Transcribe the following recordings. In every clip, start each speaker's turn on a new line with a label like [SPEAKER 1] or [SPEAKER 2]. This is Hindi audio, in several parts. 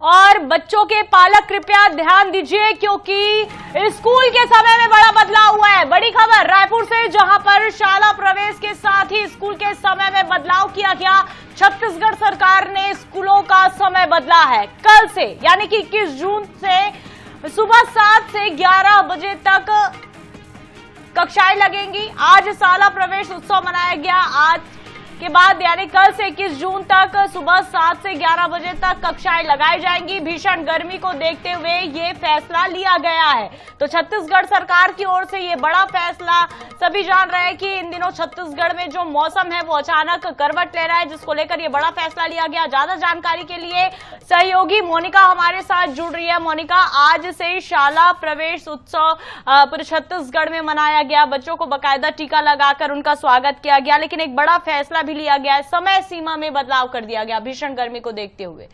[SPEAKER 1] और बच्चों के पालक कृपया ध्यान दीजिए क्योंकि स्कूल के समय में बड़ा बदलाव हुआ है। बड़ी खबर रायपुर से, जहां पर शाला प्रवेश के साथ ही स्कूल के समय में बदलाव किया गया। छत्तीसगढ़ सरकार ने स्कूलों का समय बदला है। कल से यानी कि 21 जून से सुबह 7 से 11 बजे तक कक्षाएं लगेंगी। आज शाला प्रवेश उत्सव मनाया गया। आज के बाद यानी कल से 21 जून तक सुबह 7 से 11 बजे तक कक्षाएं लगाई जाएंगी। भीषण गर्मी को देखते हुए ये फैसला लिया गया है। तो छत्तीसगढ़ सरकार की ओर से ये बड़ा फैसला, सभी जान रहे हैं कि इन दिनों छत्तीसगढ़ में जो मौसम है वो अचानक करवट ले रहा है, जिसको लेकर ये बड़ा फैसला लिया गया। ज्यादा जानकारी के लिए सहयोगी मोनिका हमारे साथ जुड़ रही है। मोनिका, आज से शाला प्रवेश उत्सव पूरे छत्तीसगढ़ में मनाया गया। बच्चों को बाकायदा टीका लगाकर उनका स्वागत किया गया, लेकिन एक बड़ा फैसला भी लिया गया है। समय सीमा में बदलाव कर दिया गया भीषण गर्मी को देखते हुए।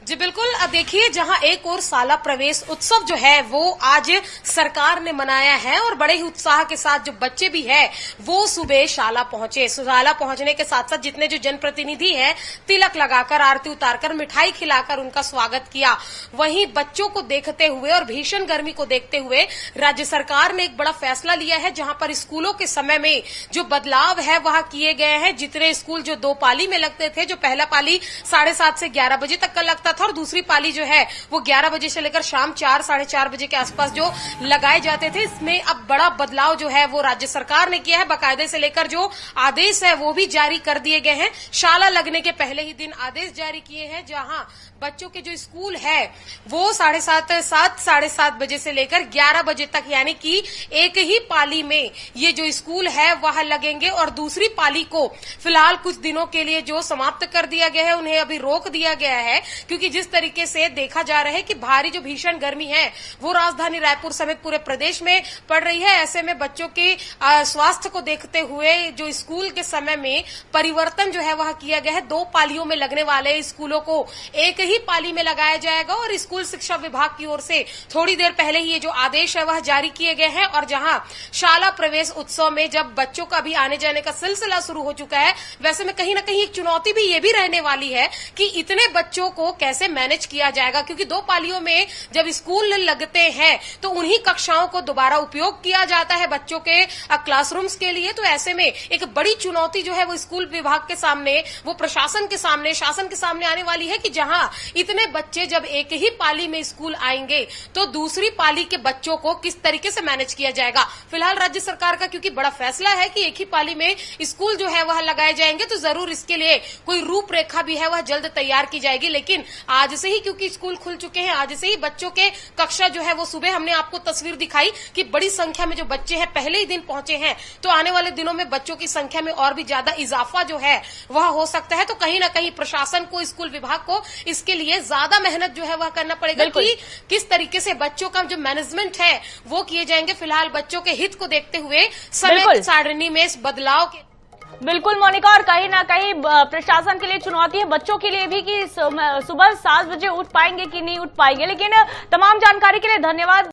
[SPEAKER 2] जी बिल्कुल, देखिए, जहां एक और शाला प्रवेश उत्सव जो है वो आज सरकार ने मनाया है और बड़े ही उत्साह के साथ जो बच्चे भी है वो सुबह शाला पहुंचे। शाला पहुंचने के साथ साथ जितने जो जनप्रतिनिधि है तिलक लगाकर, आरती उतारकर, मिठाई खिलाकर उनका स्वागत किया। वहीं बच्चों को देखते हुए और भीषण गर्मी को देखते हुए राज्य सरकार ने एक बड़ा फैसला लिया है, जहां पर स्कूलों के समय में जो बदलाव है वह किए गए हैं। जितने स्कूल जो 2 पाली में लगते थे, जो पहला पाली 7:30 से 11 बजे तक का लगता था और दूसरी पाली जो है वो 11 बजे से लेकर शाम 4 साढ़े 4 बजे के आसपास जो लगाए जाते थे, इसमें अब बड़ा बदलाव जो है वो राज्य सरकार ने किया है। बाकायदे से लेकर जो आदेश है वो भी जारी कर दिए गए हैं। शाला लगने के पहले ही दिन आदेश जारी किए हैं, जहां बच्चों के जो स्कूल है वो 7:30 बजे से लेकर 11 बजे तक, यानी कि एक ही पाली में ये जो स्कूल है वह लगेंगे। और दूसरी पाली को फिलहाल कुछ दिनों के लिए जो समाप्त कर दिया गया है, उन्हें अभी रोक दिया गया है, क्योंकि जिस तरीके से देखा जा रहा है कि भारी जो भीषण गर्मी है वो राजधानी रायपुर समेत पूरे प्रदेश में पड़ रही है। ऐसे में बच्चों के स्वास्थ्य को देखते हुए जो स्कूल के समय में परिवर्तन जो है वह किया गया है। 2 पालियों में लगने वाले स्कूलों को एक ही पाली में लगाया जाएगा और स्कूल शिक्षा विभाग की ओर से थोड़ी देर पहले ही ये जो आदेश है वह जारी किए गए हैं। और जहां शाला प्रवेश उत्सव में जब बच्चों का भी आने जाने का सिलसिला शुरू हो चुका है, वैसे में कहीं ना कहीं एक चुनौती भी ये भी रहने वाली है कि इतने बच्चों को कैसे मैनेज किया जाएगा, क्योंकि 2 पालियों में जब स्कूल लगते हैं तो उन्हीं कक्षाओं को दोबारा उपयोग किया जाता है बच्चों के क्लासरूम्स के लिए। तो ऐसे में एक बड़ी चुनौती जो है वो स्कूल विभाग के सामने, वो प्रशासन के सामने, शासन के सामने आने वाली है कि जहां इतने बच्चे जब एक ही पाली में स्कूल आएंगे तो दूसरी पाली के बच्चों को किस तरीके से मैनेज किया जाएगा। फिलहाल राज्य सरकार का क्योंकि बड़ा फैसला है कि एक ही पाली में स्कूल जो है वह लगाए जाएंगे, तो जरूर इसके लिए कोई रूपरेखा भी है वह जल्द तैयार की जाएगी। लेकिन आज से ही क्योंकि स्कूल खुल चुके हैं, आज से ही बच्चों के कक्षा जो है वो सुबह हमने आपको तस्वीर दिखाई कि बड़ी संख्या में जो बच्चे हैं पहले ही दिन पहुंचे हैं। तो आने वाले दिनों में बच्चों की संख्या में और भी ज्यादा इजाफा जो है वह हो सकता है। तो कहीं ना कहीं प्रशासन को, स्कूल विभाग को इसके लिए ज्यादा मेहनत जो है वह करना पड़ेगा कि किस तरीके से बच्चों का जो मैनेजमेंट है वो किए जाएंगे। फिलहाल बच्चों के हित को देखते हुए समय सारणी में इस बदलाव के
[SPEAKER 1] बिल्कुल मोनिका, और कहीं ना कहीं प्रशासन के लिए चुनौती है, बच्चों के लिए भी कि सुबह 7 बजे उठ पाएंगे कि नहीं उठ पाएंगे। लेकिन तमाम जानकारी के लिए धन्यवाद।